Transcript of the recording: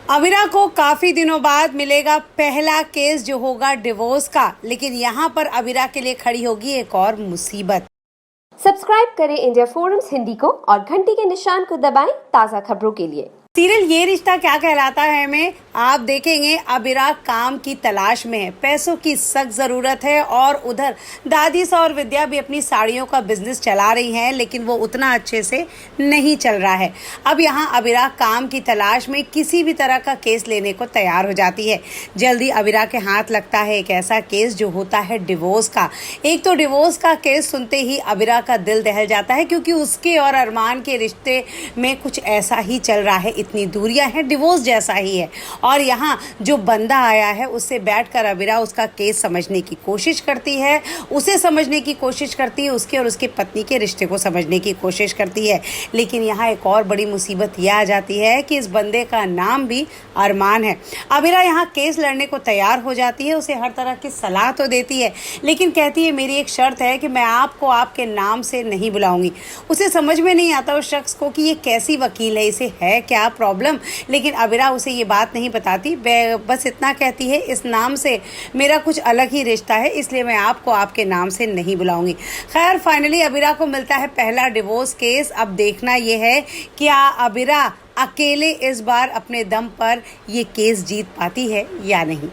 अविरा को काफी दिनों बाद मिलेगा पहला केस जो होगा डिवोर्स का, लेकिन यहाँ पर अविरा के लिए खड़ी होगी एक और मुसीबत। सब्सक्राइब करें इंडिया फोरम्स हिंदी को और घंटी के निशान को दबाएं ताज़ा खबरों के लिए। सीरियल ये रिश्ता क्या कहलाता है में आप देखेंगे अविरा काम की तलाश में है, पैसों की सख्त जरूरत है और उधर दादी और विद्या भी अपनी साड़ियों का बिजनेस चला रही हैं, लेकिन वो उतना अच्छे से नहीं चल रहा है। अब यहाँ अविरा काम की तलाश में किसी भी तरह का केस लेने को तैयार हो जाती है। जल्दी अविरा के हाथ लगता है एक ऐसा केस जो होता है डिवोर्स का। एक तो डिवोर्स का केस सुनते ही अविरा का दिल दहल जाता है, क्योंकि उसके और अरमान के रिश्ते में कुछ ऐसा ही चल रहा है, इतनी दूरियां हैं, डिवोर्स जैसा ही है। और यहाँ जो बंदा आया है उससे बैठकर अविरा उसका केस समझने की कोशिश करती है, उसे समझने की कोशिश करती है, उसके और उसकी पत्नी के रिश्ते को समझने की कोशिश करती है। लेकिन यहाँ एक और बड़ी मुसीबत यह आ जाती है कि इस बंदे का नाम भी अरमान है। अविरा यहाँ केस लड़ने को तैयार हो जाती है, उसे हर तरह की सलाह तो देती है, लेकिन कहती है मेरी एक शर्त है कि मैं आपको आपके नाम से नहीं बुलाऊंगी। उसे समझ में नहीं आता उस शख्स को कि ये कैसी वकील है, इसे है क्या प्रॉब्लम। लेकिन अविरा उसे ये बात नहीं बताती, बस इतना कहती है इस नाम से मेरा कुछ अलग ही रिश्ता है, इसलिए मैं आपको आपके नाम से नहीं बुलाऊंगी। खैर फाइनली अविरा को मिलता है पहला डिवोर्स केस। अब देखना यह है क्या अविरा अकेले इस बार अपने दम पर ये केस जीत पाती है या नहीं।